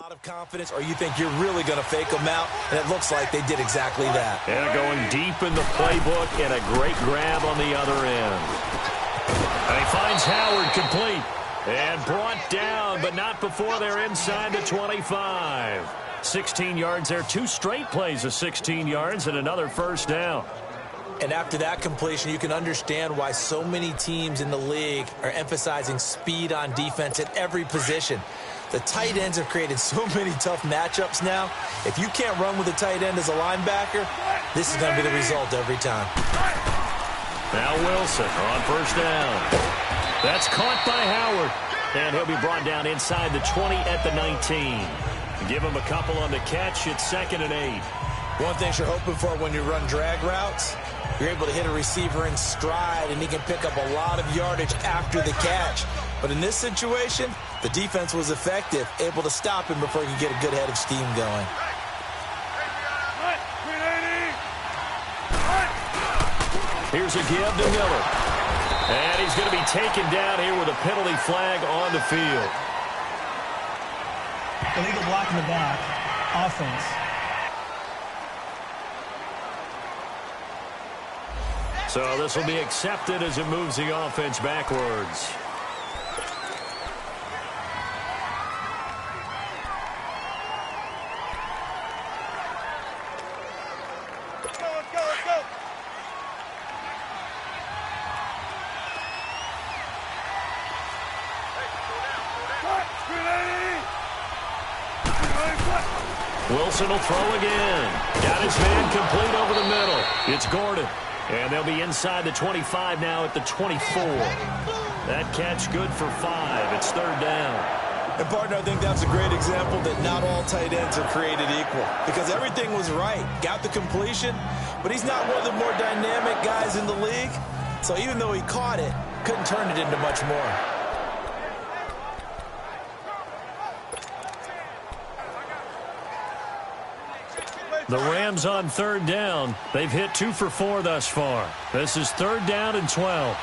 lot of confidence, or you think you're really going to fake them out, and it looks like they did exactly that. Yeah, going deep in the playbook, and a great grab on the other end. And he finds Howard complete. And brought down, but not before they're inside the 25. 16 yards there, 2 straight plays of 16 yards, and another first down. And after that completion, you can understand why so many teams in the league are emphasizing speed on defense at every position. The tight ends have created so many tough matchups now. If you can't run with a tight end as a linebacker, this is going to be the result every time. Now Wilson on first down. That's caught by Howard. And he'll be brought down inside the 20 at the 19. Give him a couple on the catch. It's 2nd and 8. One thing you're hoping for when you run drag routes, you're able to hit a receiver in stride, and he can pick up a lot of yardage after the catch. But in this situation, the defense was effective, able to stop him before he could get a good head of steam going. Here's a give to Miller. And he's going to be taken down here with a penalty flag on the field. Illegal block in the back. Offense. So this will be accepted as it moves the offense backwards. Wilson will throw again. Got his man complete over the middle. It's Gordon. And they'll be inside the 25 now at the 24. That catch good for 5. It's 3rd down. And, partner, I think that's a great example that not all tight ends are created equal. Because everything was right. Got the completion, but he's not one of the more dynamic guys in the league. So even though he caught it, couldn't turn it into much more. The Rams on 3rd down. They've hit 2 for 4 thus far. This is 3rd down and 12.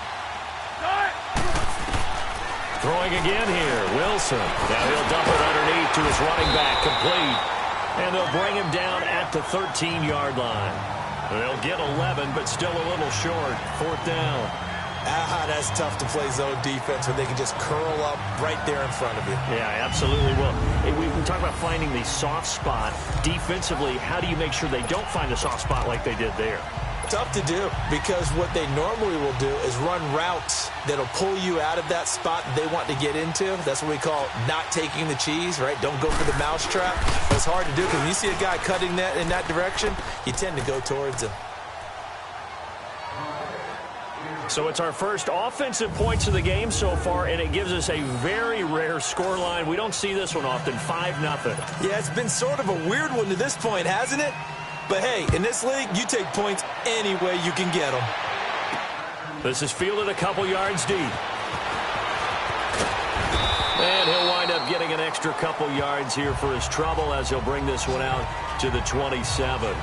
Throwing again here, Wilson. Now he'll dump it underneath to his running back, complete. And they'll bring him down at the 13-yard line. They'll get 11, but still a little short. 4th down. That's tough to play zone defense when they can just curl up right there in front of you. Yeah, absolutely. Well, we talk about finding the soft spot. Defensively, how do you make sure they don't find a soft spot like they did there? Tough to do, because what they normally will do is run routes that'll pull you out of that spot that they want to get into. That's what we call not taking the cheese, right? Don't go for the mousetrap. But it's hard to do because when you see a guy cutting that in that direction, you tend to go towards him. So it's our first offensive points of the game so far, and it gives us a very rare scoreline. We don't see this one often, 5-0. Yeah, it's been sort of a weird one to this point, hasn't it? But, hey, in this league, you take points any way you can get them. This is fielded a couple yards deep. And he'll wind up getting an extra couple yards here for his trouble as he'll bring this one out to the 27.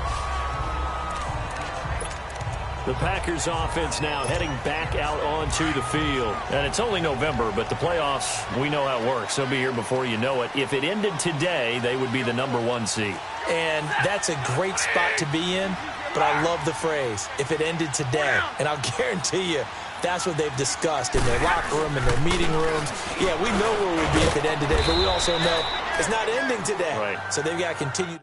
The Packers offense now heading back out onto the field. And it's only November, but the playoffs, we know how it works. They'll be here before you know it. If it ended today, they would be the #1 seed. And that's a great spot to be in, but I love the phrase, if it ended today. And I'll guarantee you, that's what they've discussed in their locker room, in their meeting rooms. Yeah, we know where we'd be if it ended today, but we also know it's not ending today. Right. So they've got to continue.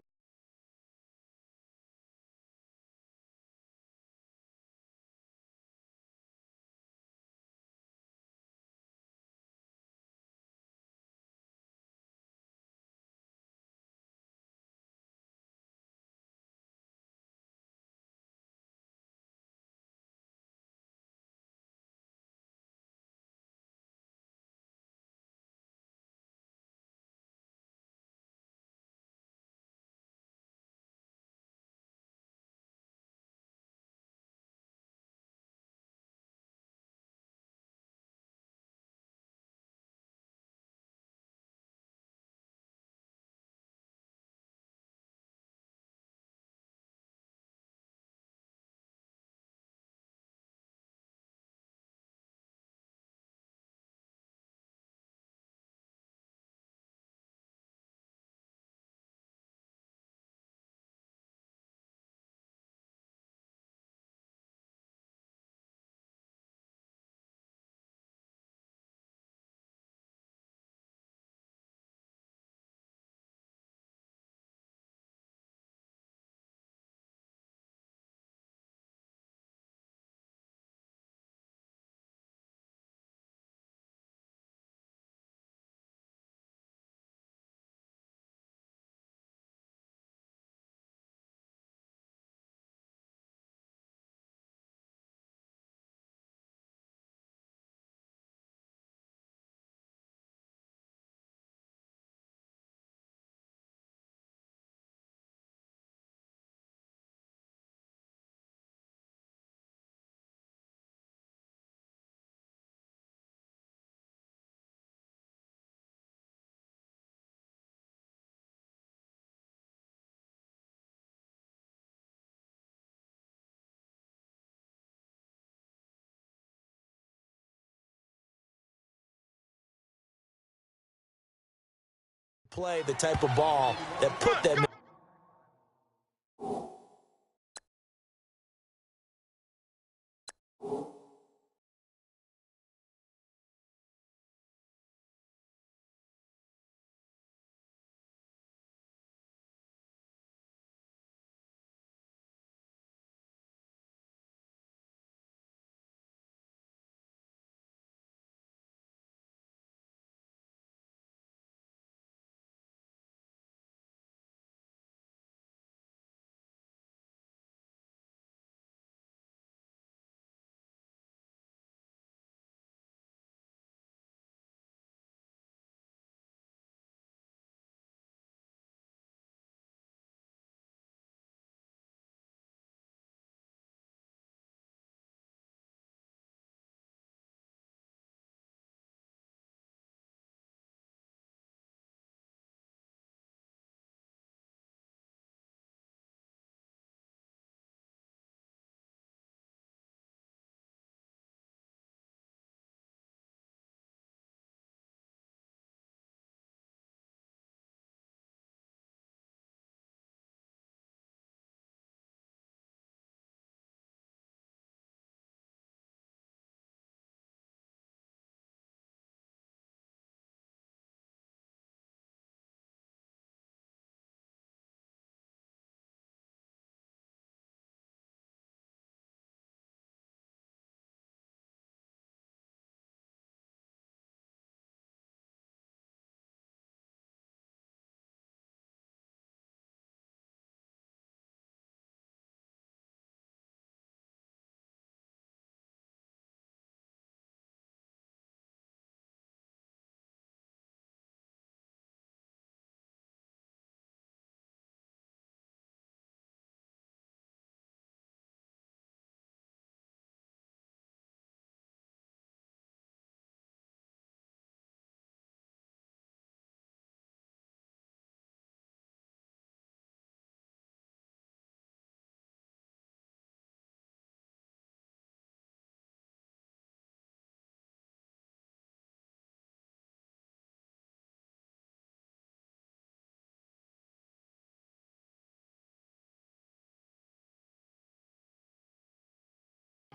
play the type of ball that put them in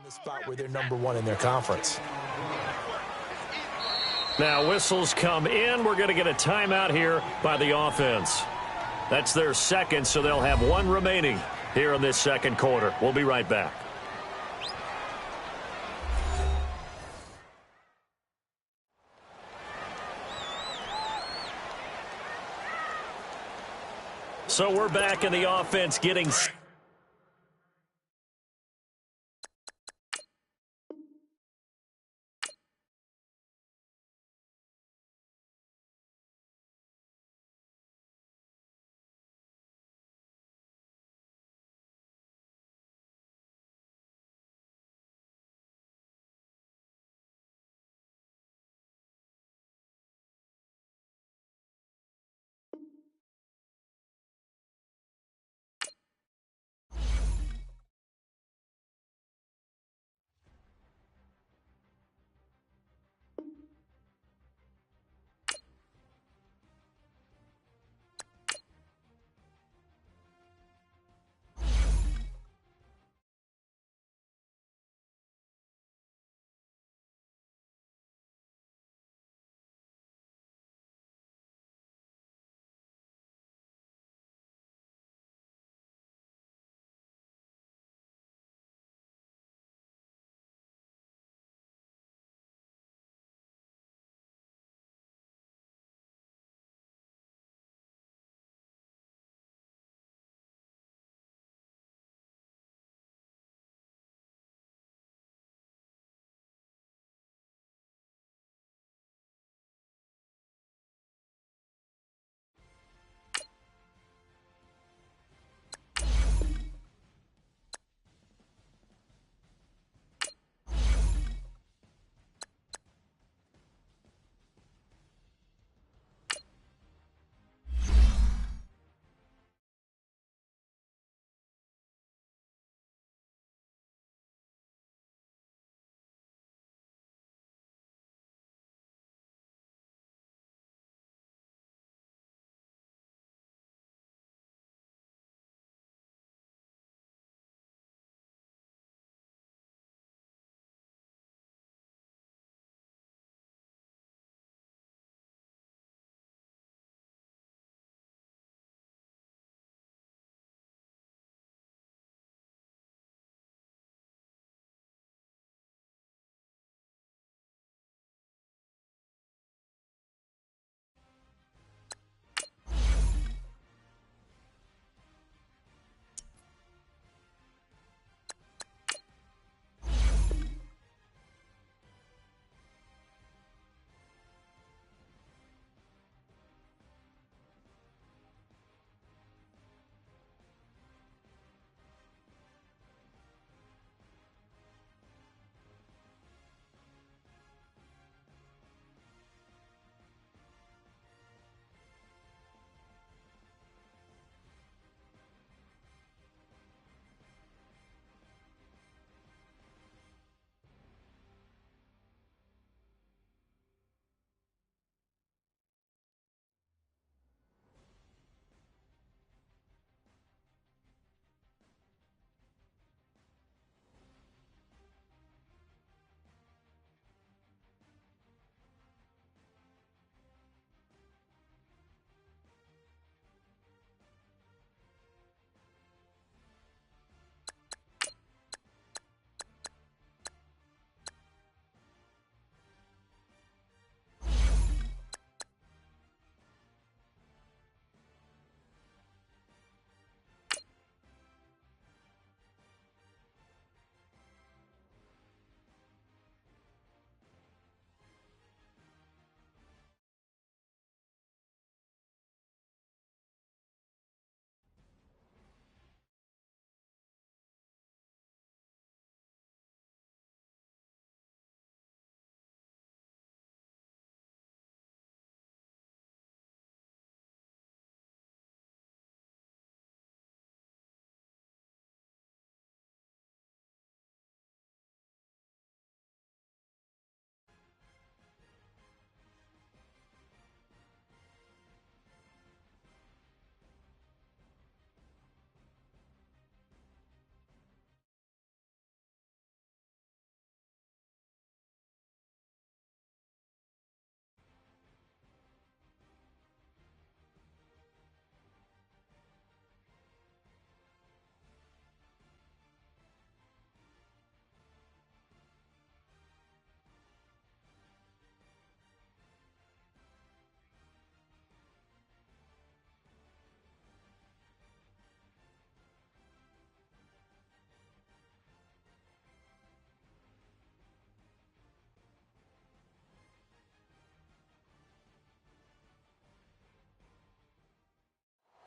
the spot where they're number one in their conference. Now whistles come in. We're going to get a timeout here by the offense. That's their second, so they'll have one remaining here in this second quarter. We'll be right back. So we're back in the offense getting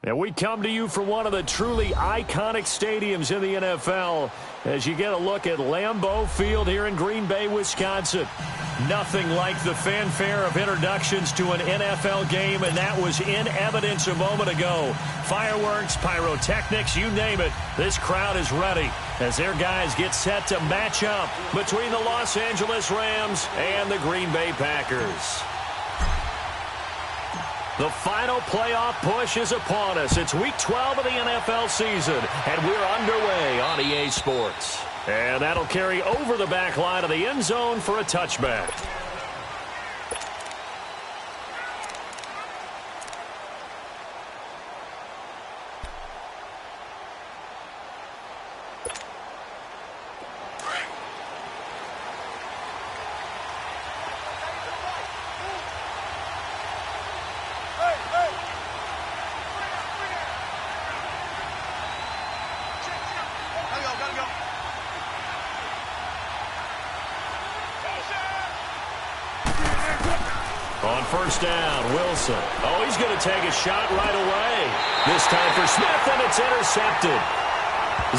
And we come to you from one of the truly iconic stadiums in the NFL as you get a look at Lambeau Field here in Green Bay, Wisconsin. Nothing like the fanfare of introductions to an NFL game, and that was in evidence a moment ago. Fireworks, pyrotechnics, you name it. This crowd is ready as their guys get set to match up between the Los Angeles Rams and the Green Bay Packers. The final playoff push is upon us. It's Week 12 of the NFL season, and we're underway on EA Sports. And that'll carry over the back line of the end zone for a touchback. On first down, Wilson. Oh, he's going to take a shot right away. This time for Smith, and it's intercepted.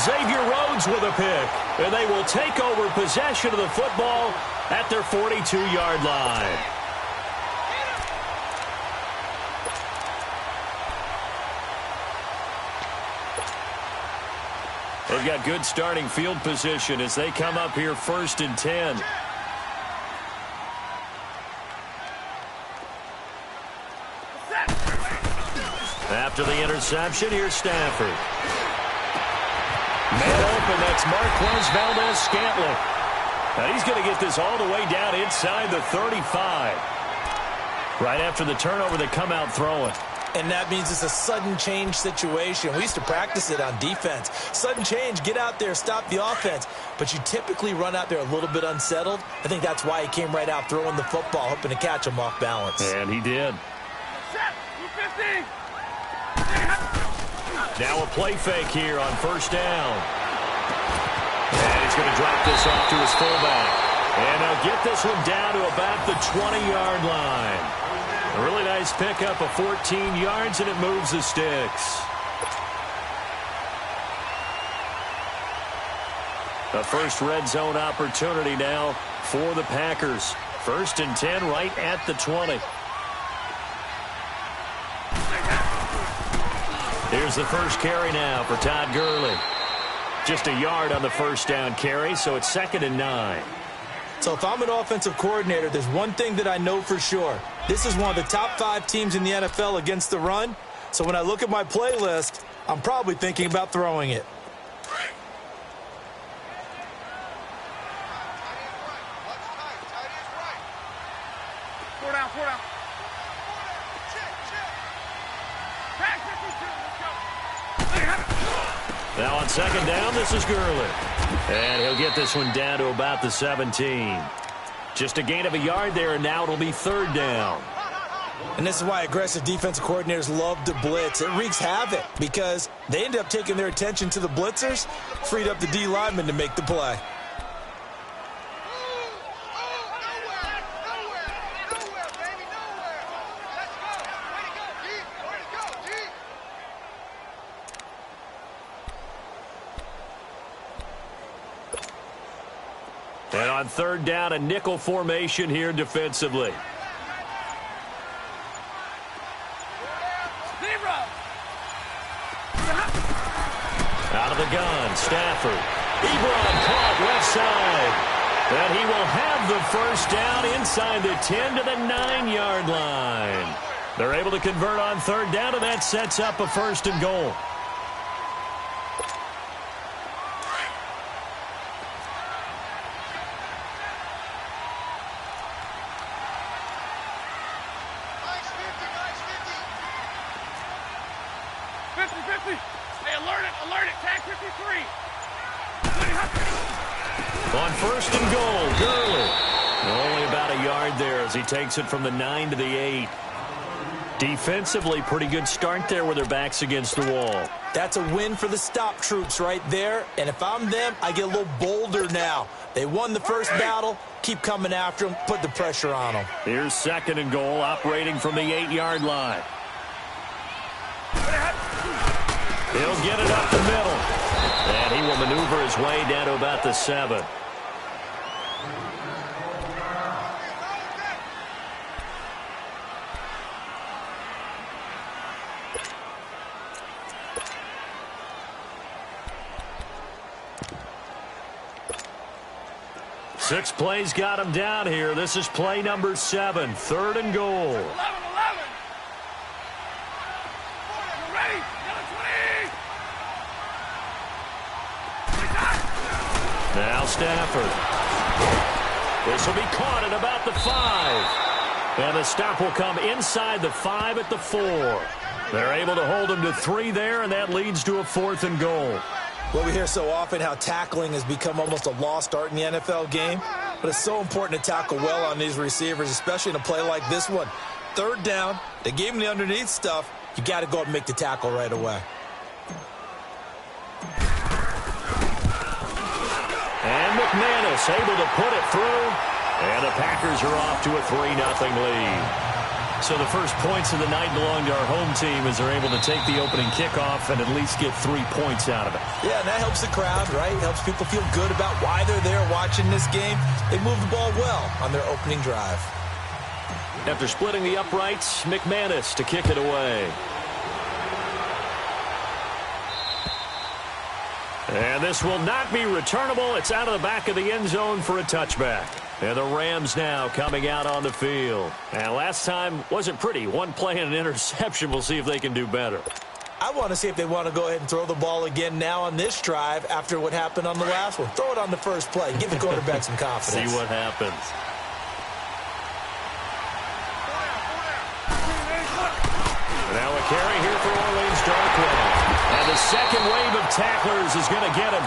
Xavier Rhodes with a pick, and they will take over possession of the football at their 42-yard line. They've got good starting field position as they come up here 1st and 10. After the interception, here's Stafford. Man open, that's Marquez Valdez-Scantling. Now he's going to get this all the way down inside the 35. Right after the turnover, they come out throwing. And that means it's a sudden change situation. We used to practice it on defense. Sudden change, get out there, stop the offense. But you typically run out there a little bit unsettled. I think that's why he came right out throwing the football, hoping to catch him off balance. And he did. Now a play fake here on first down. And he's going to drop this off to his fullback. And he'll get this one down to about the 20-yard line. A really nice pickup of 14 yards, and it moves the sticks. The first red zone opportunity now for the Packers. 1st and 10 right at the 20. Here's the first carry now for Todd Gurley. Just a yard on the first down carry, so it's 2nd and 9. So if I'm an offensive coordinator, there's one thing that I know for sure. This is one of the top 5 teams in the NFL against the run. So when I look at my playlist, I'm probably thinking about throwing it. Now on 2nd down, this is Gurley. And he'll get this one down to about the 17. Just a gain of a yard there, and now it'll be 3rd down. And this is why aggressive defensive coordinators love to blitz. It wreaks havoc because they end up taking their attention to the blitzers, freed up the D lineman to make the play. And on 3rd down, a nickel formation here defensively. Out of the gun, Stafford. Ebron caught left side. And he will have the first down inside the 10 to the 9-yard line. They're able to convert on 3rd down, and that sets up a 1st and goal. On 1st and goal, Gurley. Only about a yard there as he takes it from the 9 to the 8. Defensively, pretty good start there with their backs against the wall. That's a win for the stop troops right there. And if I'm them, I get a little bolder now. They won the first battle. Keep coming after them. Put the pressure on them. Here's 2nd and goal, operating from the 8-yard line. He'll get it up the middle. And he will maneuver his way down to about the 7. Six plays got him down here. This is play number 7, 3rd and goal. 11. Ready? Now Stafford. This will be caught at about the 5. And the stop will come inside the 5 at the 4. They're able to hold him to 3 there, and that leads to a 4th and goal. Well, we hear so often how tackling has become almost a lost art in the NFL game, but it's so important to tackle well on these receivers, especially in a play like this one. 3rd down, they gave him the underneath stuff. You got to go and make the tackle right away. And McManus able to put it through, and the Packers are off to a 3-0 lead. So the first points of the night belong to our home team as they're able to take the opening kickoff and at least get 3 points out of it. Yeah, and that helps the crowd, right? Helps people feel good about why they're there watching this game. They move the ball well on their opening drive. After splitting the uprights, McManus to kick it away. And this will not be returnable. It's out of the back of the end zone for a touchback. And the Rams now coming out on the field. And last time wasn't pretty. 1 play and an interception. We'll see if they can do better. I want to see if they want to go ahead and throw the ball again now on this drive after what happened on the last one. Throw it on the first play. Give the quarterback some confidence. See what happens. Now a carry here for Orleans Darkwa. And the second wave of tacklers is going to get him.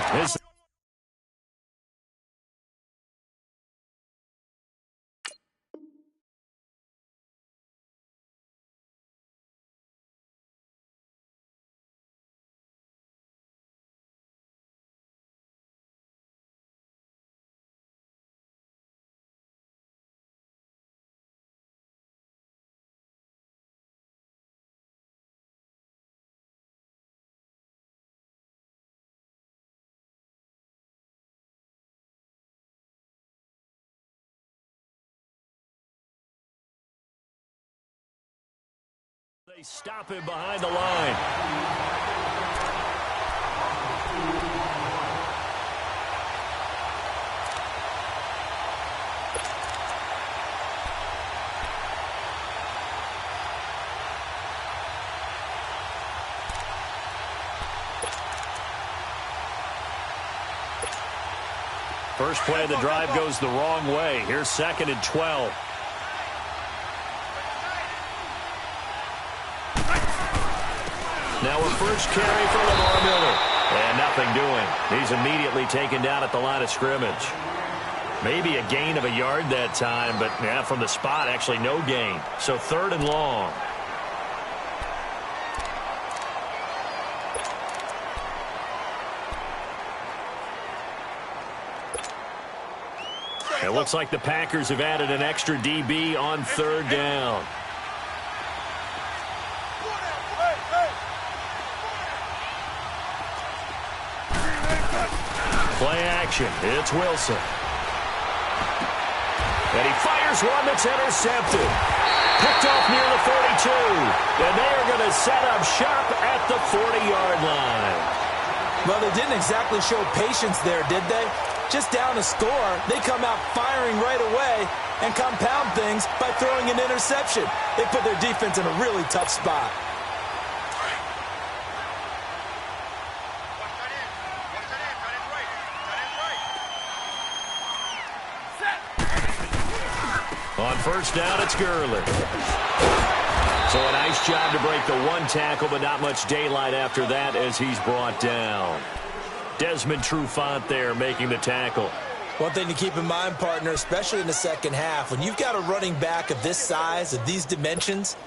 They stop him behind the line. First play of the drive goes the wrong way. Here's 2nd and 12. Now a first carry for Lamar Miller. And nothing doing. He's immediately taken down at the line of scrimmage. Maybe a gain of a yard that time, but yeah, from the spot, actually no gain. So 3rd and long. It looks like the Packers have added an extra DB on 3rd down. Play action. It's Wilson. And he fires one that's intercepted. Picked off near the 42. And they are going to set up shop at the 40-yard line. Well, they didn't exactly show patience there, did they? Just down a score, they come out firing right away and compound things by throwing an interception. They put their defense in a really tough spot. On first down, it's Gurley. So a nice job to break the 1 tackle, but not much daylight after that as he's brought down. Desmond Trufant there making the tackle. One thing to keep in mind, partner, especially in the second half, when you've got a running back of this size, of these dimensions,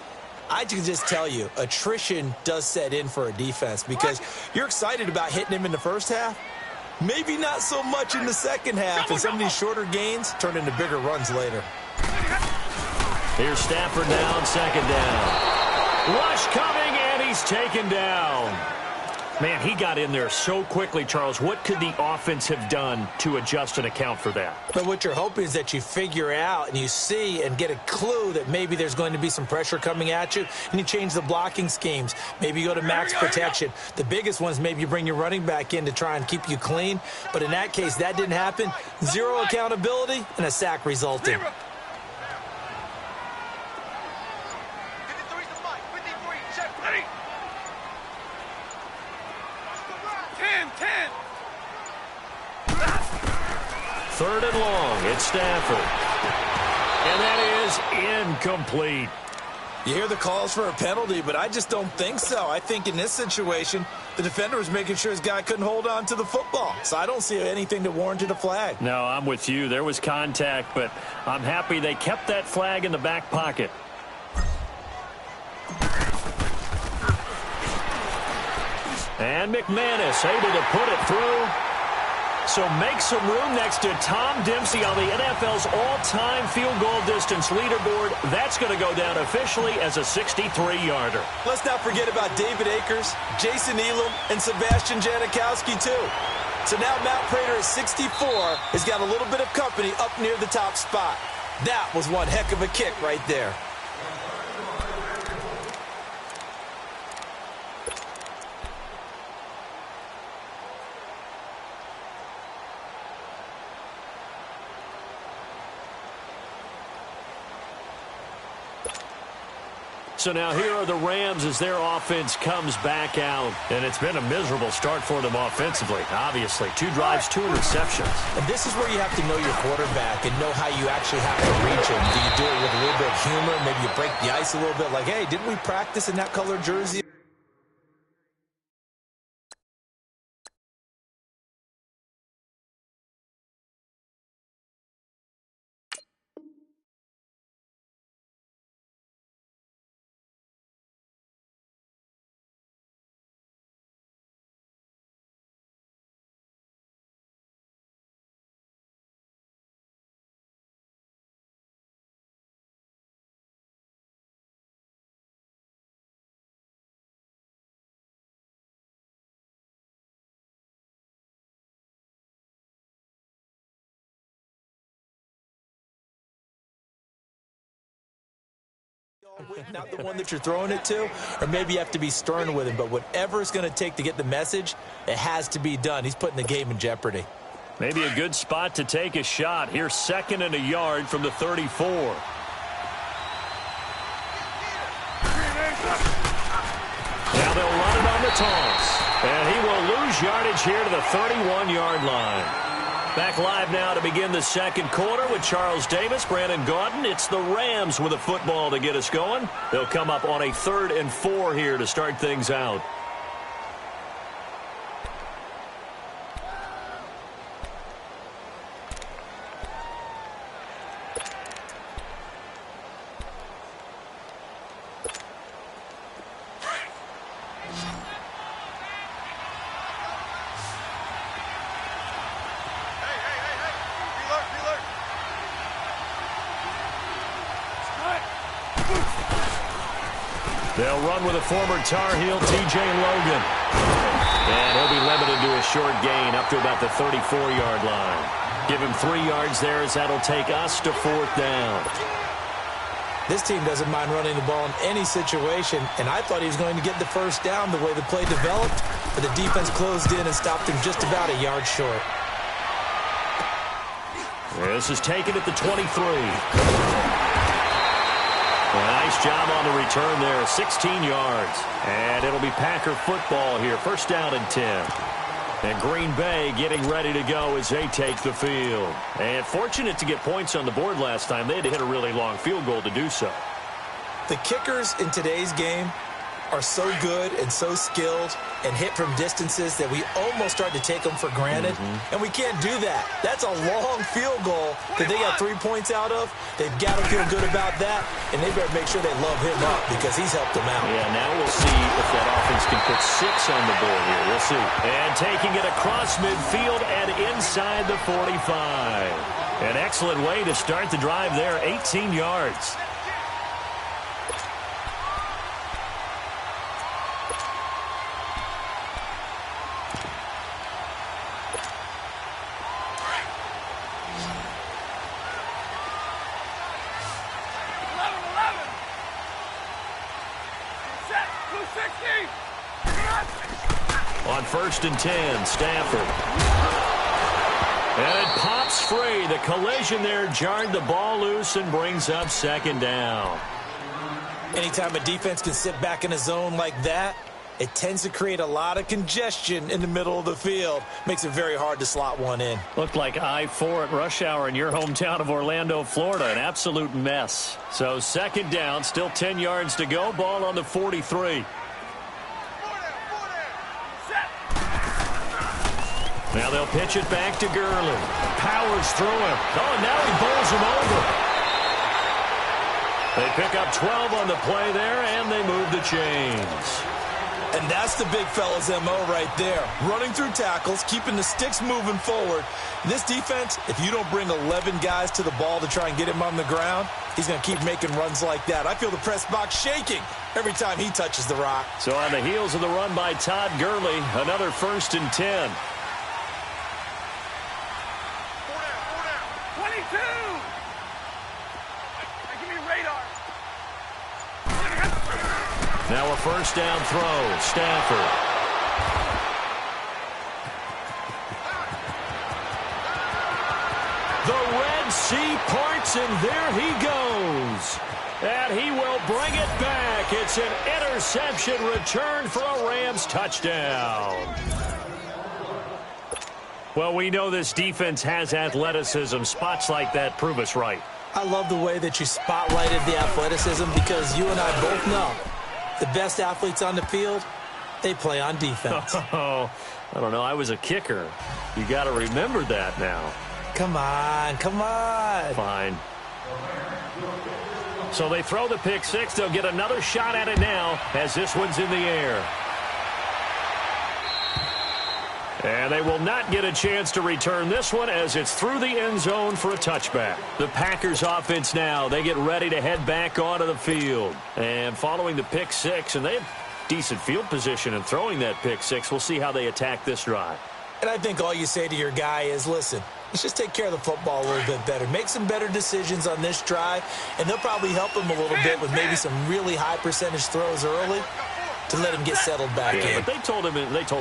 I can just tell you, attrition does set in for a defense because you're excited about hitting him in the first half. Maybe not so much in the second half, and some of these shorter gains turn into bigger runs later. Here's Stafford now on 2nd down. Rush coming, and he's taken down. Man, he got in there so quickly, Charles. What could the offense have done to adjust and account for that? But what you're hoping is that you figure out and you see and get a clue that maybe there's going to be some pressure coming at you, and you change the blocking schemes. Maybe you go to max protection. The biggest ones, maybe you bring your running back in to try and keep you clean. But in that case, that didn't happen. Zero accountability and a sack resulting. Third and long, it's Stafford. And that is incomplete. You hear the calls for a penalty, but I just don't think so. I think in this situation, the defender was making sure his guy couldn't hold on to the football. So I don't see anything that warranted a flag. No, I'm with you. There was contact, but I'm happy they kept that flag in the back pocket. And McManus able to put it through. So make some room next to Tom Dempsey on the NFL's all-time field goal distance leaderboard. That's going to go down officially as a 63-yarder. Let's not forget about David Akers, Jason Elam, and Sebastian Janikowski, too. So now Matt Prater at 64 has got a little bit of company up near the top spot. That was one heck of a kick right there. So now here are the Rams as their offense comes back out. And it's been a miserable start for them offensively, obviously. 2 drives, 2 interceptions. And this is where you have to know your quarterback and know how you actually have to reach him. Do you do it with a little bit of humor? Maybe you break the ice a little bit like, hey, didn't we practice in that color jersey? Not the one that you're throwing it to, or maybe you have to be stern with him, but whatever it's going to take to get the message, it has to be done. He's putting the game in jeopardy. Maybe a good spot to take a shot. Here's 2nd and a yard from the 34. Now they'll run it on the toss, and he will lose yardage here to the 31-yard line. Back live now to begin the second quarter with Charles Davis, Brandon Gaudin. It's the Rams with a football to get us going. They'll come up on a 3rd and 4 here to start things out. They'll run with a former Tar Heel, T.J. Logan. And he'll be limited to a short gain up to about the 34-yard line. Give him 3 yards there as that'll take us to 4th down. This team doesn't mind running the ball in any situation, and I thought he was going to get the first down the way the play developed, but the defense closed in and stopped him just about a yard short. This is taken at the 23. Nice job on the return there, 16 yards. And it'll be Packer football here, 1st down and 10. And Green Bay getting ready to go as they take the field. And fortunate to get points on the board last time. They had to hit a really long field goal to do so. The kickers in today's game are so good and so skilled and hit from distances that we almost start to take them for granted. And we can't do that. That's a long field goal that they got 3 points out of. They've got to feel good about that, and they better make sure they love him up because he's helped them out. Yeah, now we'll see if that offense can put 6 on the board here. We'll see. And taking it across midfield and inside the 45. An excellent way to start the drive there, 18 yards. On 1st and 10, Stafford. And it pops free. The collision there jarred the ball loose and brings up 2nd down. Anytime a defense can sit back in a zone like that, it tends to create a lot of congestion in the middle of the field. Makes it very hard to slot one in. Looked like I-4 at rush hour in your hometown of Orlando, Florida. An absolute mess. So 2nd down, still 10 yards to go. Ball on the 43. Now they'll pitch it back to Gurley. Powers through him. Oh, now he bowls him over. They pick up 12 on the play there, and they move the chains. And that's the big fella's MO right there. Running through tackles, keeping the sticks moving forward. This defense, if you don't bring 11 guys to the ball to try and get him on the ground, he's going to keep making runs like that. I feel the press box shaking every time he touches the rock. So on the heels of the run by Todd Gurley, another 1st and 10. 22! Give me radar. Now a 1st down throw. Stafford. The Red Sea parts, and there he goes. And he will bring it back. It's an interception return for a Rams touchdown. Well, we know this defense has athleticism. Spots like that prove us right. I love the way that you spotlighted the athleticism because you and I both know the best athletes on the field, they play on defense. Oh, I don't know. I was a kicker. You got to remember that now. Come on, come on. Fine. So they throw the pick six. They'll get another shot at it now as this one's in the air. And they will not get a chance to return this one as it's through the end zone for a touchback. The Packers offense now, they get ready to head back onto the field. And following the pick six, and they have decent field position in throwing that pick six. We'll see how they attack this drive. And I think all you say to your guy is, listen, let's just take care of the football a little bit better. Make some better decisions on this drive, and they'll probably help him a little bit with maybe some really high percentage throws early to let him get settled back in. But they told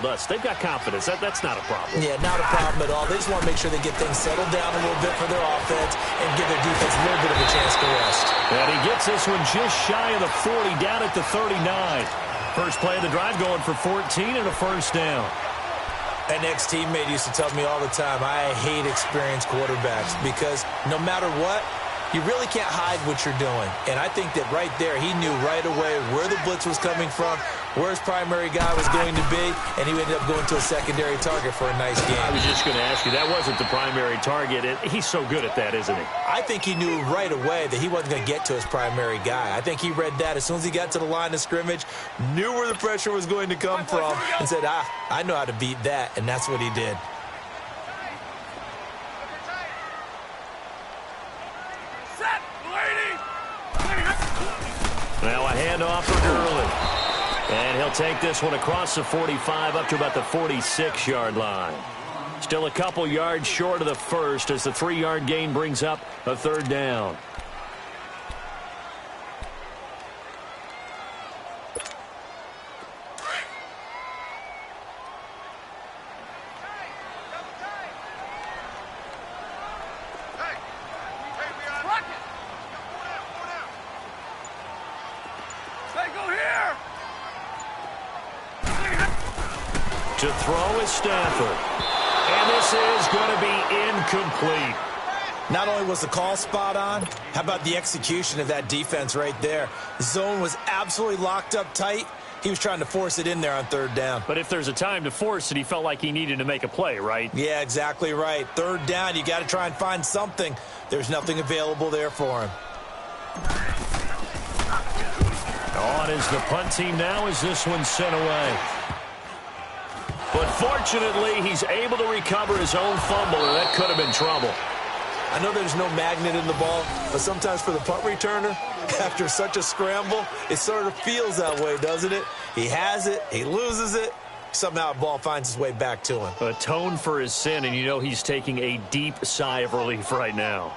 us they've got confidence. That's not a problem. Yeah, not a problem at all. They just want to make sure they get things settled down a little bit for their offense and give their defense a little bit of a chance to rest. And he gets this one just shy of the 40, down at the 39. First play of the drive going for 14 and a 1st down. An ex-teammate used to tell me all the time, I hate experienced quarterbacks because no matter what, you really can't hide what you're doing. And I think that right there, he knew right away where the blitz was coming from, where his primary guy was going to be, and he ended up going to a secondary target for a nice game. I was just going to ask you, that wasn't the primary target. He's so good at that, isn't he? I think he knew right away that he wasn't going to get to his primary guy. I think he read that as soon as he got to the line of scrimmage, knew where the pressure was going to come from, and said, I know how to beat that, and that's what he did. Now a handoff for Gurley. And he'll take this one across the 45 up to about the 46-yard line. Still a couple yards short of the first as the 3-yard gain brings up a 3rd down. To throw is Stafford. And this is going to be incomplete. Not only was the call spot on, how about the execution of that defense right there? The zone was absolutely locked up tight. He was trying to force it in there on 3rd down. But if there's a time to force it, he felt like he needed to make a play, right? Yeah, exactly right. 3rd down, you got to try and find something. There's nothing available there for him. On is the punt team now as this one's sent away. But fortunately, he's able to recover his own fumble, and that could have been trouble. I know there's no magnet in the ball, but sometimes for the punt returner, after such a scramble, it sort of feels that way, doesn't it? He has it, he loses it, somehow the ball finds its way back to him. Atone for his sin, and you know he's taking a deep sigh of relief right now.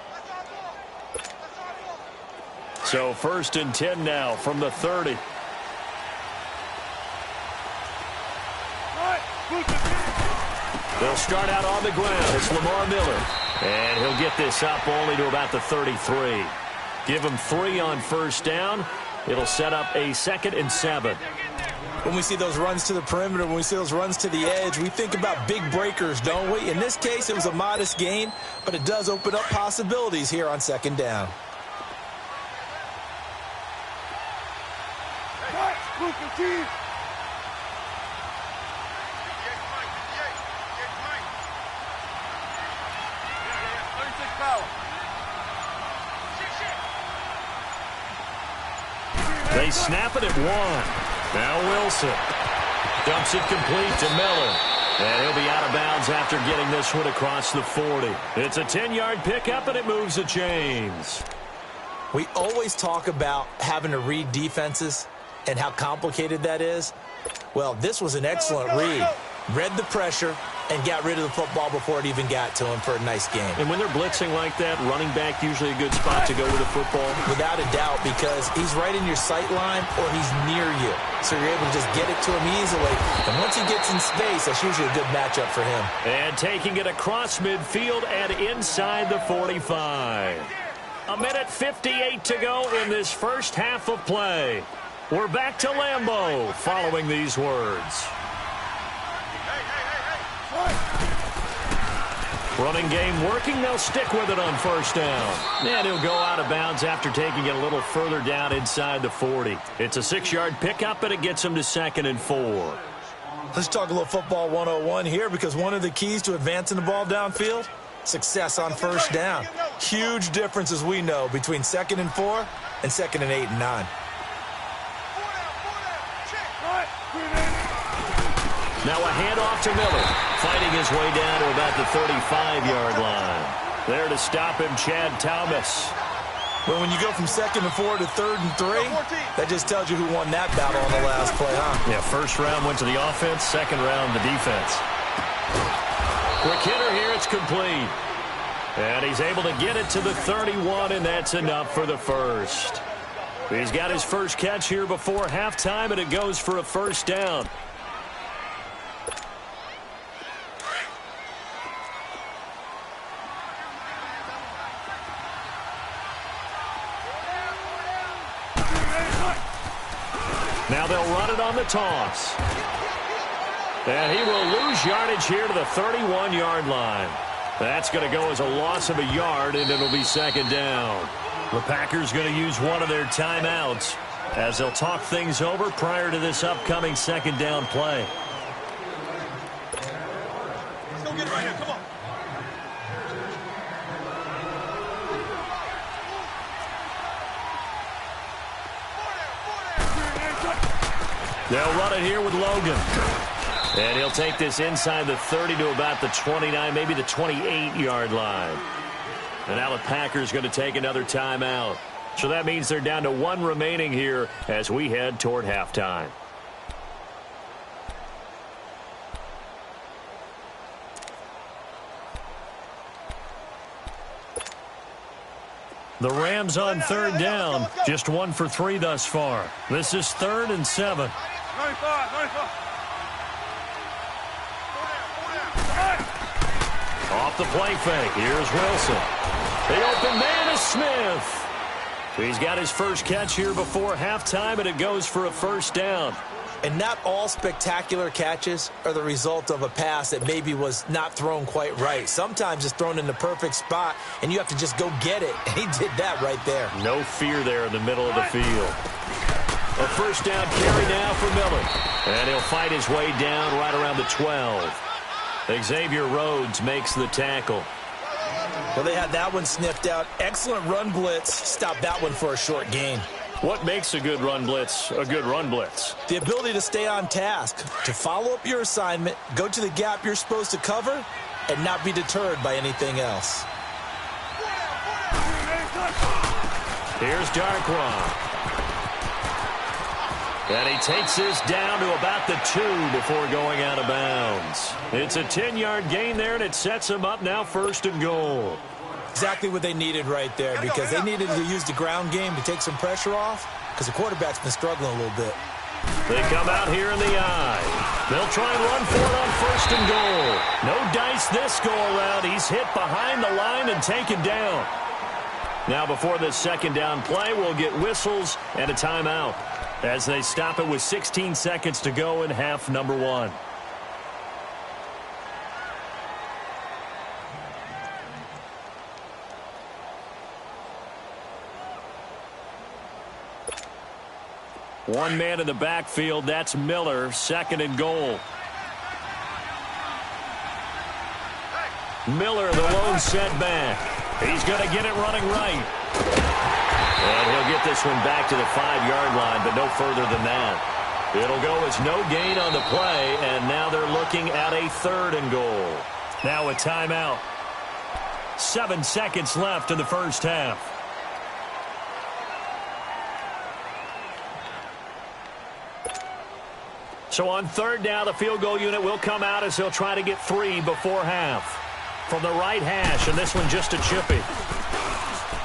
So 1st and 10 now from the 30. They'll start out on the ground. It's Lamar Miller. And he'll get this up only to about the 33. Give him 3 on first down. It'll set up a 2nd and 7. When we see those runs to the perimeter, when we see those runs to the edge, we think about big breakers, don't we? In this case, it was a modest gain, but it does open up possibilities here on 2nd down. They snap it at 1. Now Wilson dumps it complete to Miller. And he'll be out of bounds after getting this one across the 40. It's a 10-yard pickup, and it moves the chains. We always talk about having to read defenses and how complicated that is. Well, this was an excellent read. Read the pressure and got rid of the football before it even got to him for a nice game. And when they're blitzing like that, running back usually a good spot to go with the football? Without a doubt, because he's right in your sight line or he's near you. So you're able to just get it to him easily. And once he gets in space, that's usually a good matchup for him. And taking it across midfield and inside the 45. 1:58 to go in this first half of play. We're back to Lambeau following these words. Running game working. They'll stick with it on first down. And he'll go out of bounds after taking it a little further down inside the 40. It's a 6-yard pickup, and it gets him to 2nd and 4. Let's talk a little football 101 here, because one of the keys to advancing the ball downfield, success on first down. Huge difference, as we know, between 2nd and 4 and 2nd and 8 and 9. Now a handoff to Miller, fighting his way down to about the 35-yard line. There to stop him, Chad Thomas. But when you go from 2nd and 4 to 3rd and 3, that just tells you who won that battle on the last play, huh? Yeah, first round went to the offense, second round the defense. Quick hitter here, it's complete. And he's able to get it to the 31, and that's enough for the first. He's got his first catch here before halftime, and it goes for a first down. Now they'll run it on the toss. And he will lose yardage here to the 31-yard line. That's going to go as a loss of a yard, and it'll be 2nd down. The Packers going to use one of their timeouts as they'll talk things over prior to this upcoming 2nd down play. Let's go get it right here. Come on. They'll run it here with Logan. And he'll take this inside the 30 to about the 29, maybe the 28-yard line. And now the Packers going to take another timeout. So that means they're down to 1 remaining here as we head toward halftime. The Rams on 3rd down, just 1 for 3 thus far. This is 3rd and 7. 95. Off the play fake, here's Wilson. The open man is Smith. He's got his first catch here before halftime, and it goes for a first down. And not all spectacular catches are the result of a pass that maybe was not thrown quite right. Sometimes it's thrown in the perfect spot, and you have to just go get it. And he did that right there. No fear there in the middle of the field. A first down carry now for Miller. And he'll fight his way down right around the 12. Xavier Rhodes makes the tackle. Well, they had that one sniffed out. Excellent run blitz. Stopped that one for a short gain. What makes a good run blitz a good run blitz? The ability to stay on task, to follow up your assignment, go to the gap you're supposed to cover, and not be deterred by anything else. Here's Darkwa. And he takes this down to about the 2 before going out of bounds. It's a 10-yard gain there, and it sets him up now 1st and goal. Exactly what they needed right there, because they needed to use the ground game to take some pressure off, because the quarterback's been struggling a little bit. They come out here in the I. They'll try and run for it on 1st and goal. No dice this go-around. He's hit behind the line and taken down. Now before this 2nd down play, we'll get whistles and a timeout as they stop it with 16 seconds to go in half number 1. One man in the backfield, that's Miller, 2nd and goal. Miller, the lone setback. He's going to get it running right. And he'll get this one back to the 5-yard line, but no further than that. It'll go as no gain on the play, and now they're looking at a 3rd and goal. Now a timeout. 7 seconds left in the first half. So on 3rd down, the field goal unit will come out as they'll try to get 3 before half. From the right hash, and this one just a chippy.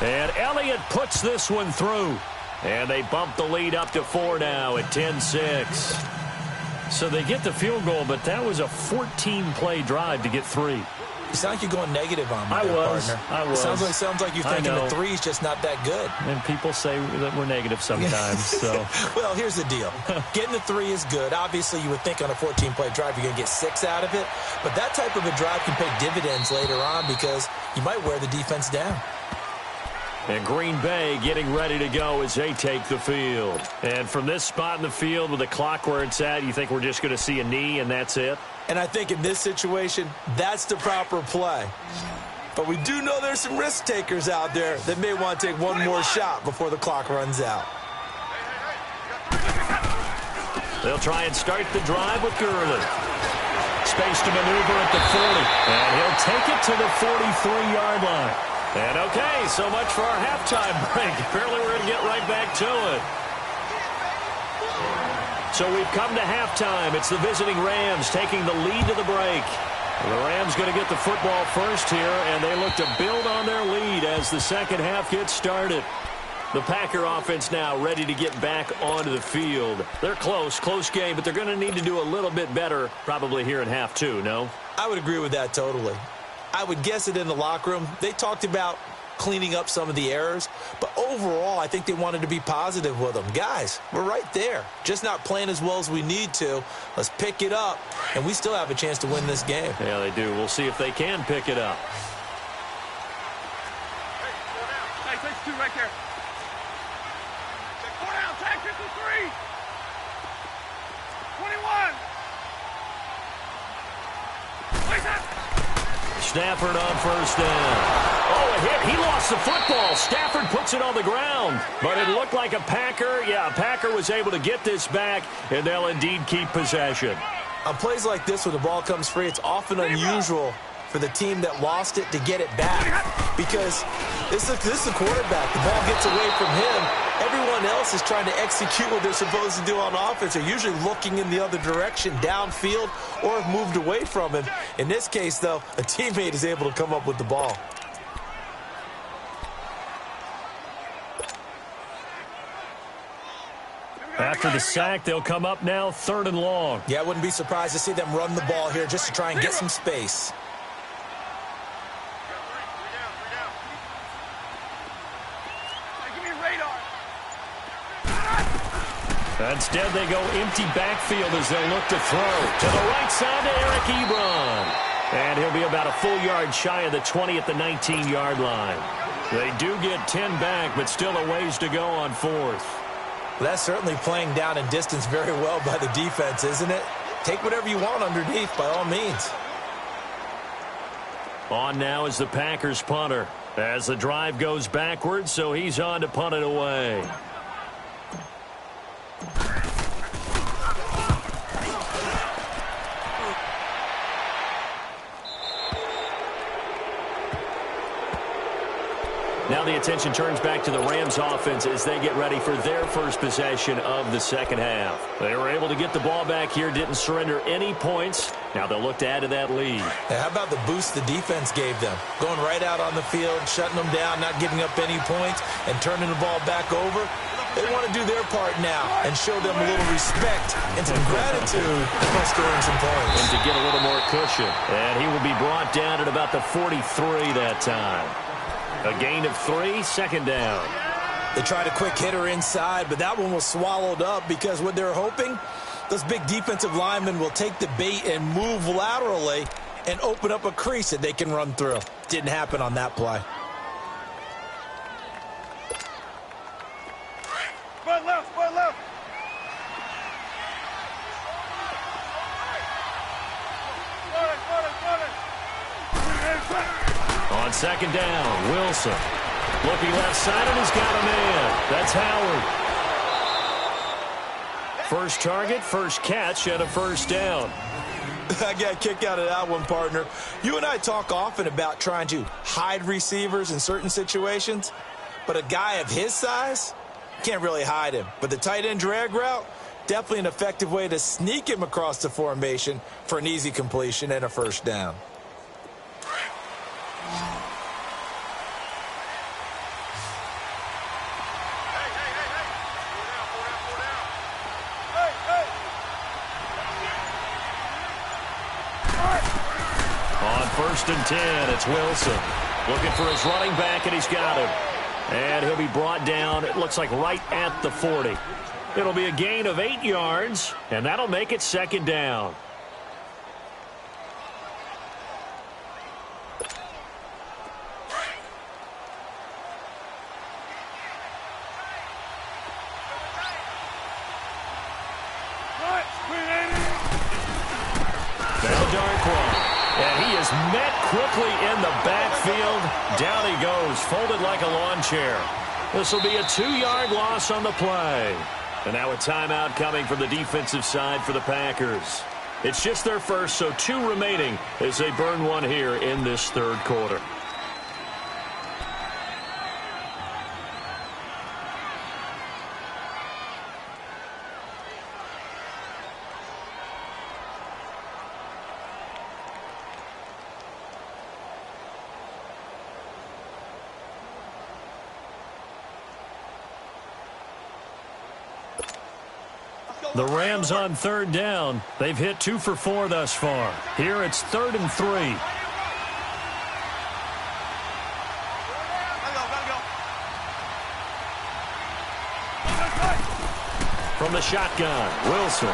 And Elliott puts this one through. And they bump the lead up to 4 now at 10-6. So they get the field goal, but that was a 14-play drive to get 3. You sound like you're going negative on me, partner. I was. It sounds like you're thinking the 3 is just not that good. And people say that we're negative sometimes. So. Well, here's the deal. Getting the 3 is good. Obviously, you would think on a 14-play drive you're going to get 6 out of it. But that type of a drive can pay dividends later on because you might wear the defense down. And Green Bay getting ready to go as they take the field. And from this spot in the field with the clock where it's at, you think we're just going to see a knee and that's it? And I think in this situation, that's the proper play. But we do know there's some risk takers out there that may want to take one more shot before the clock runs out. They'll try and start the drive with Gurley. Space to maneuver at the 40. And he'll take it to the 43-yard line. And okay, so much for our halftime break. Apparently we're going to get right back to it. So we've come to halftime. It's the visiting Rams taking the lead to the break. The Rams going to get the football first here, and they look to build on their lead as the second half gets started. The Packer offense now ready to get back onto the field. They're close game, but they're going to need to do a little bit better probably here in half 2, no? I would agree with that totally. I would guess it in the locker room. They talked about cleaning up some of the errors, but overall I think they wanted to be positive with them. Guys, we're right there, just not playing as well as we need to. Let's pick it up, and we still have a chance to win this game. Yeah, they do. We'll see if they can pick it up. Hey, takes 2 right there. Take 4 down, tag 53. 21. Place it. Stafford on first down. Oh, a hit. He lost the football. Stafford puts it on the ground. But it looked like a Packer. Yeah, a Packer was able to get this back, and they'll indeed keep possession. On plays like this where the ball comes free, it's often unusual for the team that lost it to get it back. Because this is the quarterback. The ball gets away from him. Everyone else is trying to execute what they're supposed to do on offense. They're usually looking in the other direction, downfield, or have moved away from him. In this case, though, a teammate is able to come up with the ball. After the sack, they'll come up now 3rd and long. Yeah, I wouldn't be surprised to see them run the ball here just to try and get some space. Instead, they go empty backfield as they look to throw. To the right side to Eric Ebron. And he'll be about a full yard shy of the 20 at the 19-yard line. They do get 10 back, but still a ways to go on 4th. Well, that's certainly playing down in distance very well by the defense, isn't it? Take whatever you want underneath, by all means. On now is the Packers punter. As the drive goes backwards, so he's on to punt it away. Now the attention turns back to the Rams offense as they get ready for their first possession of the second half. They were able to get the ball back here, didn't surrender any points. Now they'll look to add to that lead. Hey, how about the boost the defense gave them? Going right out on the field, shutting them down, not giving up any points, and turning the ball back over. They want to do their part now and show them a little respect and some gratitude by scoring some points. And to get a little more cushion. And he will be brought down at about the 43 that time. A gain of 3, second down. They tried a quick hitter inside, but that one was swallowed up because what they're hoping, those big defensive linemen will take the bait and move laterally and open up a crease that they can run through. Didn't happen on that play. Split left, split left. On second down, Wilson. Looking left side, and he's got a man. That's Howard. First target, first catch, and a first down. I got a kick out of that one, partner. You and I talk often about trying to hide receivers in certain situations, but a guy of his size can't really hide him. But the tight end drag route, definitely an effective way to sneak him across the formation for an easy completion and a first down. First and 10, it's Wilson. Looking for his running back, and he's got him. And he'll be brought down, it looks like right at the 40. It'll be a gain of 8 yards, and that'll make it second down. And he is met quickly in the backfield. Down he goes, folded like a lawn chair. This will be a 2-yard loss on the play. And now a timeout coming from the defensive side for the Packers. It's just their first, so 2 remaining as they burn one here in this third quarter. The Rams on third down. They've hit 2 for 4 thus far. Here it's 3rd and 3. From the shotgun, Wilson.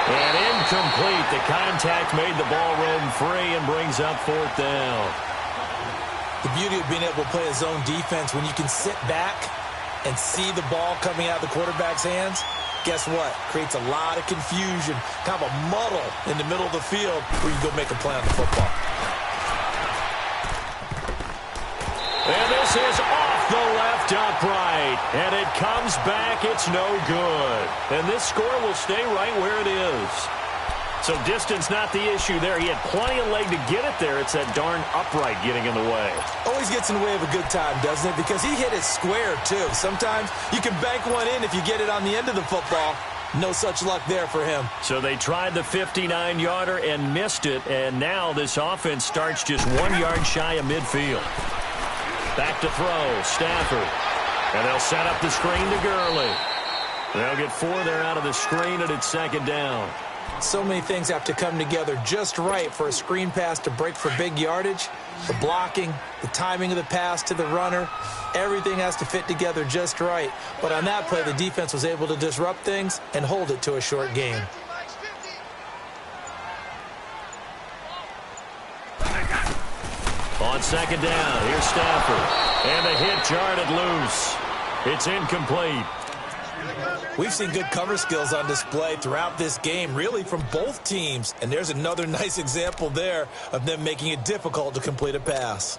And incomplete. The contact made the ball roam free and brings up 4th down. The beauty of being able to play a zone defense when you can sit back and see the ball coming out of the quarterback's hands, guess what? Creates a lot of confusion, kind of a muddle in the middle of the field where you go make a play on the football. And this is off the left upright. And it comes back. It's no good. And this score will stay right where it is. So distance not the issue there. He had plenty of leg to get it there. It's that darn upright getting in the way. Always gets in the way of a good time, doesn't it? Because he hit it square, too. Sometimes you can bank one in if you get it on the end of the football. No such luck there for him. So they tried the 59-yarder and missed it. And now this offense starts just 1 yard shy of midfield. Back to throw, Stafford. And they'll set up the screen to Gurley. They'll get 4 there out of the screen, and it's second down. So many things have to come together just right for a screen pass to break for big yardage. The blocking, the timing of the pass to the runner, everything has to fit together just right. But on that play, the defense was able to disrupt things and hold it to a short gain. On second down, here's Stafford. And the hit jarred loose. It's incomplete. We've seen good cover skills on display throughout this game, really from both teams. And there's another nice example there of them making it difficult to complete a pass.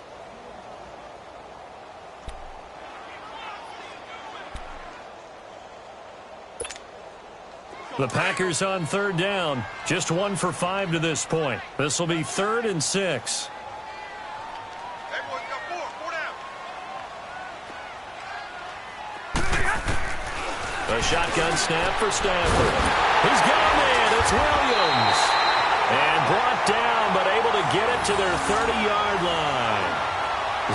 The Packers on third down. Just 1 for 5 to this point. This will be 3rd and 6. A shotgun snap for Stafford. He's got a man. It's Williams. And brought down, but able to get it to their 30-yard line.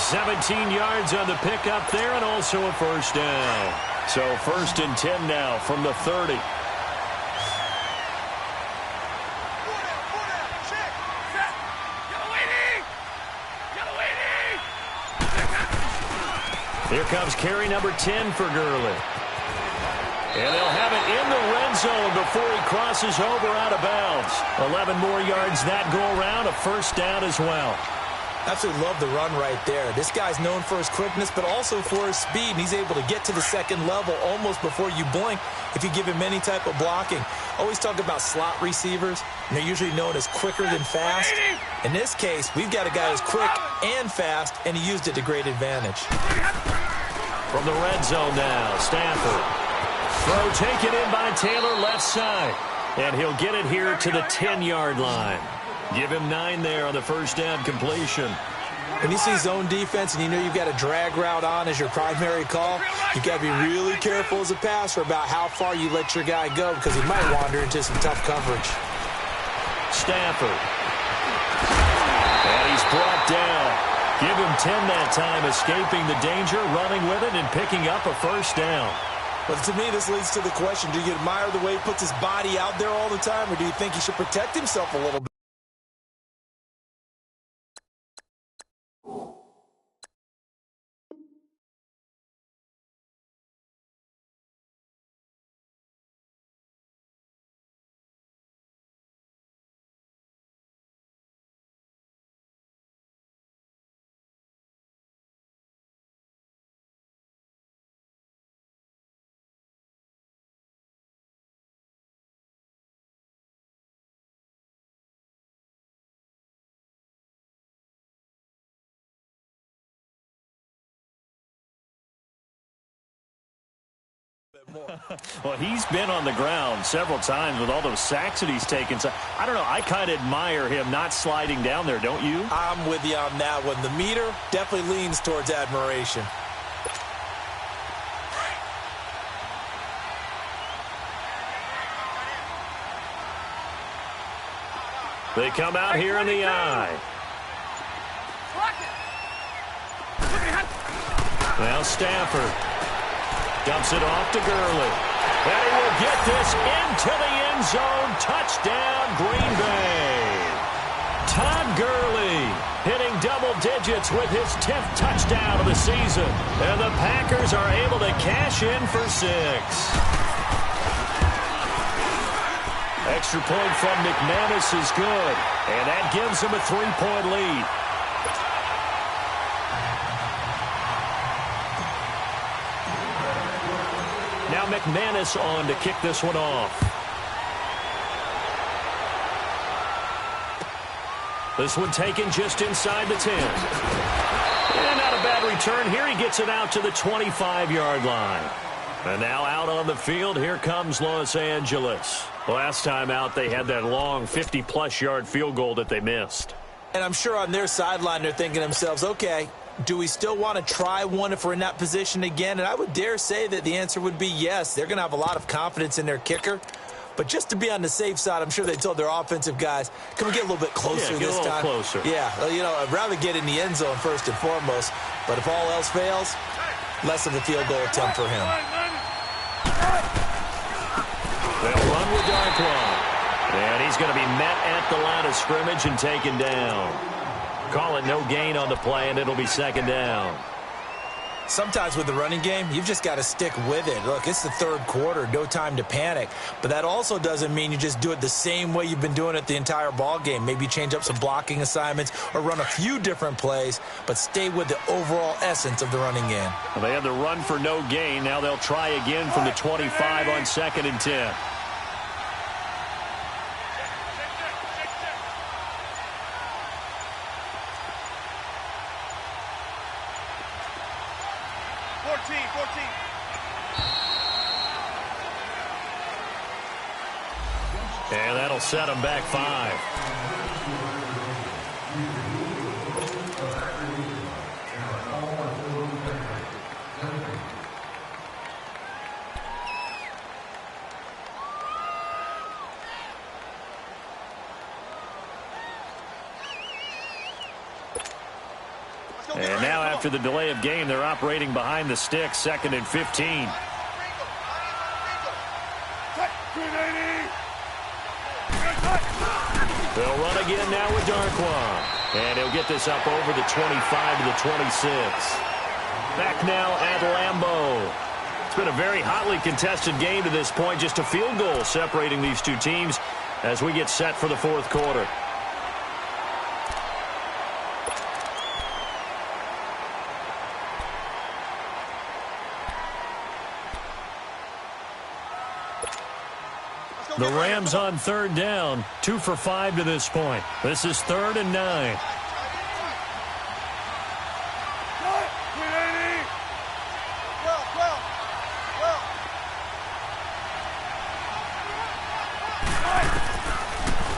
17 yards on the pickup there and also a first down. So 1st and 10 now from the 30. Here comes carry number 10 for Gurley. And they'll have it in the red zone before he crosses over out of bounds. 11 more yards that go around, a first down as well. Absolutely love the run right there. This guy's known for his quickness, but also for his speed. And he's able to get to the second level almost before you blink if you give him any type of blocking. Always talk about slot receivers, and they're usually known as quicker than fast. In this case, we've got a guy who's quick and fast, and he used it to great advantage. From the red zone now, Stafford. Throw taken in by Taylor left side. And he'll get it here to the 10-yard line. Give him 9 there on the first down completion. When you see zone defense and you know you've got a drag route on as your primary call, you've got to be really careful as a passer about how far you let your guy go because he might wander into some tough coverage. Stafford. And he's brought down. Give him 10 that time, escaping the danger, running with it, and picking up a first down. But to me, this leads to the question, do you admire the way he puts his body out there all the time, or do you think he should protect himself a little bit? Well, he's been on the ground several times with all those sacks that he's taken. So, I don't know. I kind of admire him not sliding down there, don't you? I'm with you on that one. The meter definitely leans towards admiration. They come out here in the eye. Now Stafford dumps it off to Gurley. And he will get this into the end zone. Touchdown, Green Bay. Todd Gurley hitting double digits with his 10th touchdown of the season. And the Packers are able to cash in for 6. Extra point from McManus is good. And that gives him a 3-point lead. Now McManus on to kick this one off. This one taken just inside the 10. And not a bad return here. He gets it out to the 25-yard line. And now out on the field, here comes Los Angeles. Last time out, they had that long 50-plus yard field goal that they missed. And I'm sure on their sideline, they're thinking to themselves, okay, do we still want to try one if we're in that position again? And I would dare say that the answer would be yes. They're going to have a lot of confidence in their kicker. But just to be on the safe side, I'm sure they told their offensive guys, can we get a little bit closer this time? Closer. Yeah, you know, I'd rather get in the end zone first and foremost. But if all else fails, less of a field goal attempt for him. They'll run with Darkwa. And he's going to be met at the line of scrimmage and taken down. Call it no gain on the play, and it'll be second down. Sometimes with the running game, you've just got to stick with it. Look, it's the third quarter, no time to panic. But that also doesn't mean you just do it the same way you've been doing it the entire ball game. Maybe change up some blocking assignments or run a few different plays, but stay with the overall essence of the running game. Well, they had the run for no gain. Now they'll try again from the 25 on 2nd and 10. And that'll set them back 5. And now after the delay of game. They're operating behind the sticks, 2nd and 15. They'll run again now with Darquan. And he'll get this up over the 25 to the 26. Back now at Lambeau. It's been a very hotly contested game to this point. Just a field goal separating these two teams as we get set for the 4th quarter. The Rams on 3rd down, 2 for 5 to this point. This is 3rd and 9.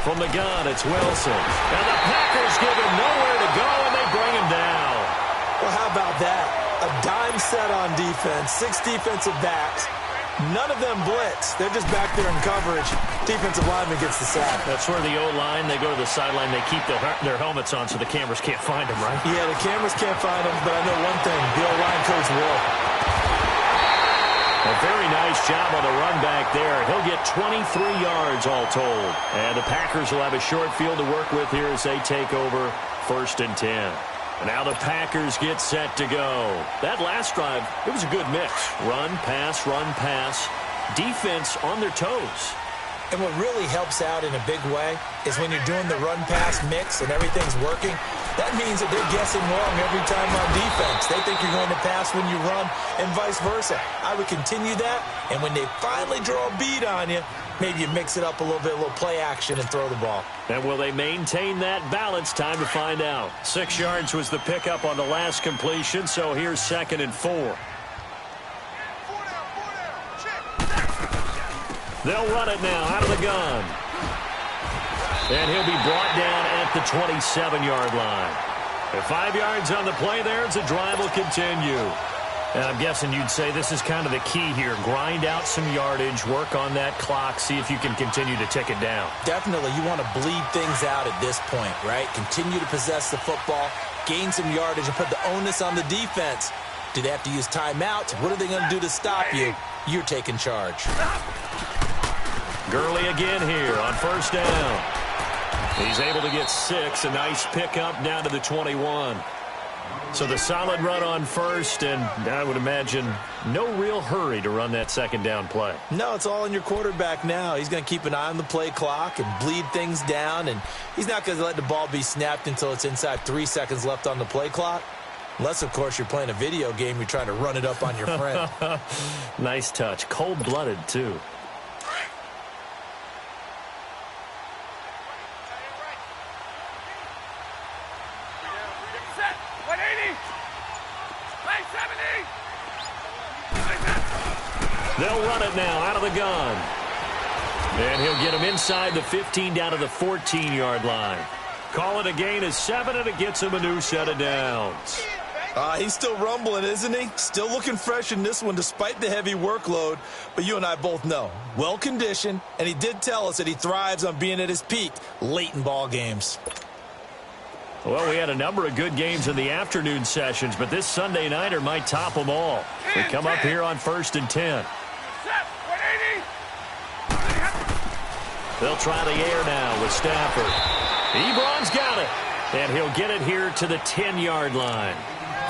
From the gun, it's Wilson. And the Packers give him nowhere to go, and they bring him down. Well, how about that? A dime set on defense, 6 defensive backs. None of them blitz. They're just back there in coverage. Defensive lineman gets the sack. That's where the O-line, they go to the sideline, they keep their helmets on so the cameras can't find them, right? Yeah, the cameras can't find them, but I know one thing. The O-line coach will. A very nice job on the run back there. He'll get 23 yards all told. And the Packers will have a short field to work with here as they take over 1st and 10. And now the Packers get set to go. That last drive, it was a good mix. Run, pass, defense on their toes. And what really helps out in a big way is when you're doing the run-pass mix and everything's working, that means that they're guessing wrong every time on defense. They think you're going to pass when you run and vice versa. I would continue that, and when they finally draw a bead on you, maybe you mix it up a little bit, a little play action, and throw the ball. And will they maintain that balance? Time to find out. 6 yards was the pickup on the last completion, so here's 2nd and 4. They'll run it now out of the gun. And he'll be brought down at the 27-yard line. And 5 yards on the play there as the drive will continue. And I'm guessing you'd say this is kind of the key here. Grind out some yardage, work on that clock, see if you can continue to tick it down. Definitely. You want to bleed things out at this point, right? Continue to possess the football, gain some yardage, and put the onus on the defense. Do they have to use timeouts? What are they going to do to stop you? You're taking charge. Gurley again here on 1st down. He's able to get 6. A nice pickup down to the 21. So the solid run on 1st, and I would imagine no real hurry to run that 2nd down play. No, it's all in your quarterback now. He's going to keep an eye on the play clock and bleed things down, and he's not going to let the ball be snapped until it's inside 3 seconds left on the play clock. Unless, of course, you're playing a video game, you're trying to run it up on your friend. Nice touch. Cold-blooded, too. They'll run it now out of the gun. And he'll get him inside the 15 down to the 14-yard line. Call it a gain of 7, and it gets him a new set of downs. He's still rumbling, isn't he? Still looking fresh in this one despite the heavy workload. But you and I both know, well-conditioned, and he did tell us that he thrives on being at his peak late in ball games. Well, we had a number of good games in the afternoon sessions, but this Sunday nighter might top them all. We come up here on 1st and 10. They'll try the air now with Stafford. Ebron's got it, and he'll get it here to the 10-yard line.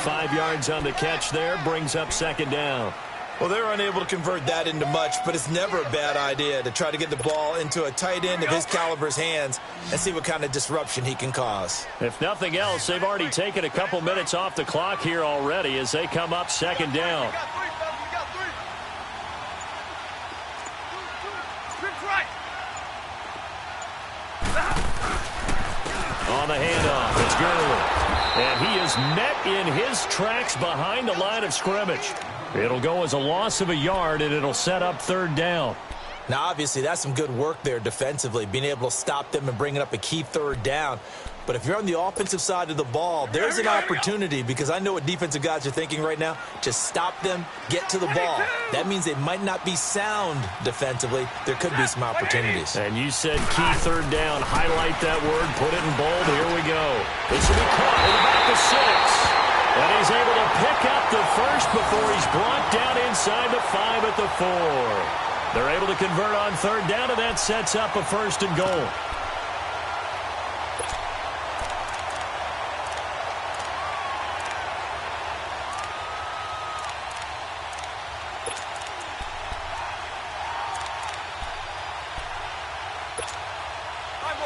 5 yards on the catch there, brings up 2nd down. Well, they're unable to convert that into much, but it's never a bad idea to try to get the ball into a tight end of his caliber's hands and see what kind of disruption he can cause. If nothing else, they've already taken a couple minutes off the clock here already as they come up 2nd down. On the handoff, it's Gurley. And he is met in his tracks behind the line of scrimmage. It'll go as a loss of a yard, and it'll set up 3rd down. Now, obviously, that's some good work there defensively, being able to stop them and bringing up a key 3rd down. But if you're on the offensive side of the ball, there's an opportunity, because I know what defensive guys are thinking right now. Just stop them, get to the ball. That means they might not be sound defensively. There could be some opportunities. And you said key 3rd down. Highlight that word, put it in bold. Here we go. This will be caught in the back of 6. And he's able to pick up the first before he's brought down inside the 5 at the 4. They're able to convert on third down, and that sets up a 1st and goal.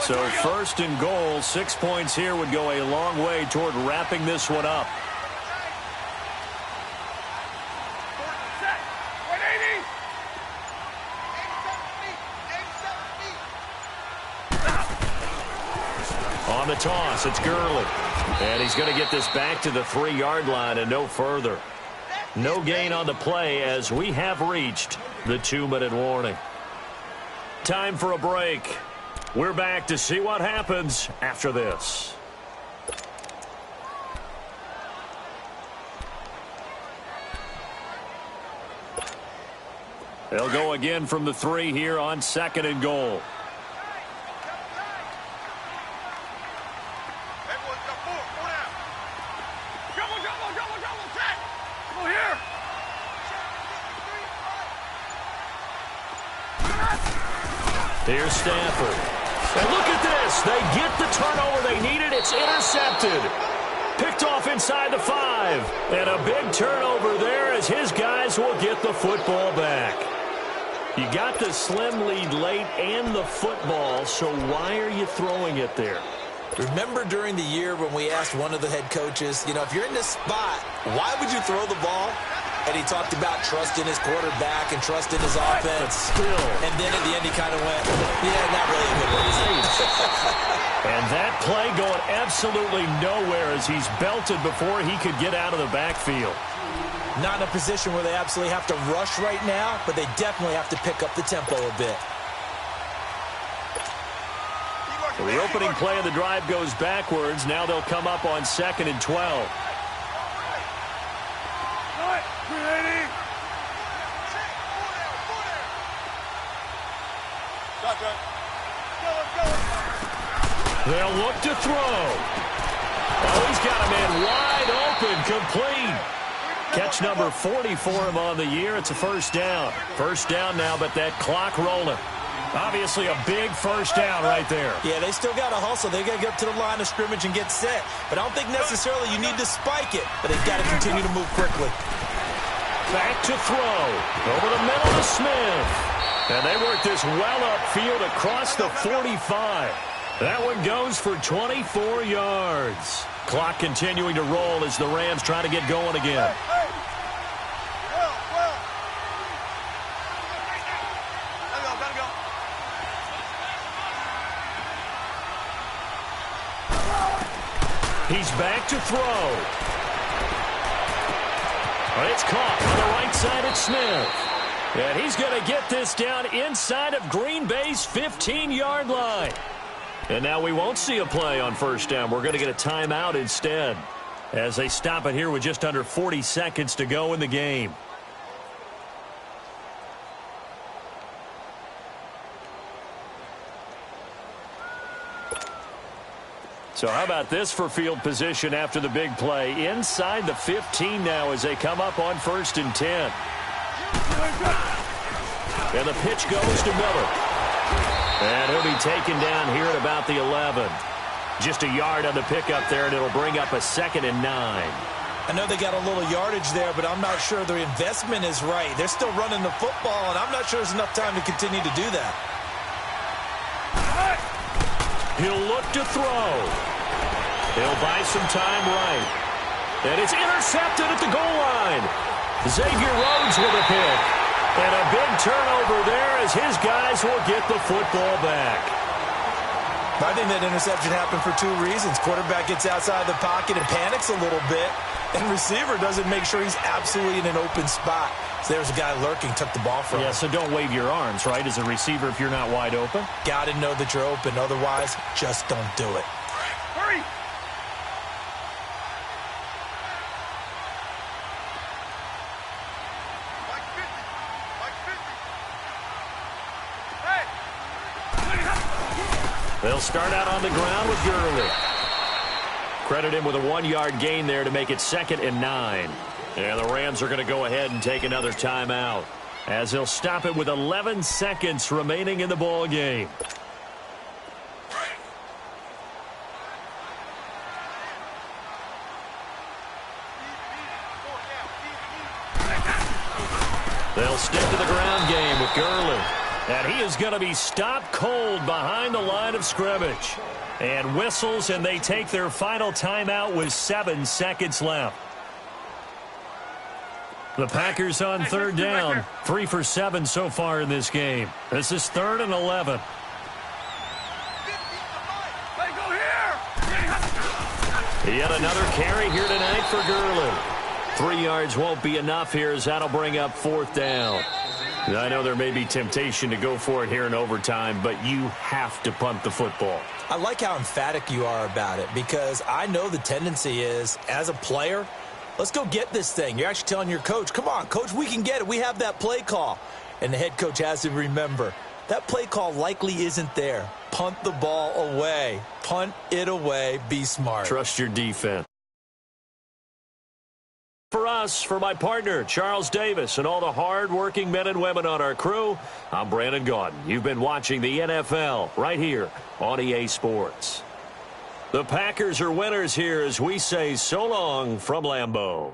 So 1st and goal, 6 points here would go a long way toward wrapping this one up. On the toss, it's Gurley. And he's going to get this back to the 3-yard line and no further. No gain on the play as we have reached the 2-minute warning. Time for a break. We're back to see what happens after this. They'll go again from the 3 here on 2nd and goal. Here's Stafford. And look at this. They get the turnover they needed. It's intercepted. Picked off inside the 5. And a big turnover there as his guys will get the football back. You got the slim lead late and the football, so why are you throwing it there? Remember during the year when we asked one of the head coaches, if you're in this spot, why would you throw the ball? And he talked about trusting his quarterback and trusting his offense. Still. And then at the end he kind of went, yeah, not really a good reason. And that play going absolutely nowhere as he's belted before he could get out of the backfield. Not in a position where they absolutely have to rush right now, but they definitely have to pick up the tempo a bit. So the opening play of the drive goes backwards. Now they'll come up on 2nd and 12. They'll look to throw. Oh, he's got a man wide open, complete. Catch number 40 for him on the year. It's a 1st down. 1st down now, but that clock rolling. Obviously a big 1st down right there. Yeah, they still got to hustle. They got to get up to the line of scrimmage and get set. But I don't think necessarily you need to spike it, but they've got to continue to move quickly. Back to throw. Over the middle to Smith. And they work this well upfield across the 45. That one goes for 24 yards. Clock continuing to roll as the Rams try to get going again. He's back to throw. It's caught on the right side at Smith. And he's going to get this down inside of Green Bay's 15-yard line. And now we won't see a play on 1st down. We're going to get a timeout instead as they stop it here with just under 40 seconds to go in the game. So how about this for field position after the big play? Inside the 15 now as they come up on 1st and 10. And the pitch goes to Miller. And he'll be taken down here at about the 11. Just a yard on the pickup there, and it'll bring up a 2nd and 9. I know they got a little yardage there, but I'm not sure the investment is right. They're still running the football, and I'm not sure there's enough time to continue to do that. He'll look to throw. He'll buy some time right. And it's intercepted at the goal line. Xavier Rhodes with a pick. And a big turnover there as his guys will get the football back. I think that interception happened for 2 reasons. Quarterback gets outside the pocket and panics a little bit, and receiver doesn't make sure he's absolutely in an open spot. So there's a guy lurking, took the ball from him. Yeah, so don't wave your arms, right, as a receiver if you're not wide open. Got to know that you're open. Otherwise, just don't do it. Hurry! They'll start out on the ground with Gurley. Credit him with a 1-yard gain there to make it 2nd and 9. And the Rams are going to go ahead and take another timeout, as they'll stop it with 11 seconds remaining in the ball game. They'll stick to the ground game with Gurley. And he is going to be stopped cold behind the line of scrimmage. And whistles, and they take their final timeout with 7 seconds left. The Packers on 3rd down. 3 for 7 so far in this game. This is 3rd and 11. Yet another carry here tonight for Gurley. 3 yards won't be enough here, as that'll bring up 4th down. I know there may be temptation to go for it here in overtime, but you have to punt the football. I like how emphatic you are about it, because I know the tendency is, as a player, let's go get this thing. You're actually telling your coach, come on, coach, we can get it. We have that play call. And the head coach has to remember, that play call likely isn't there. Punt the ball away. Punt it away. Be smart. Trust your defense. For us, for my partner, Charles Davis, and all the hard-working men and women on our crew, I'm Brandon Gaudin. You've been watching the NFL right here on EA Sports. The Packers are winners here as we say so long from Lambeau.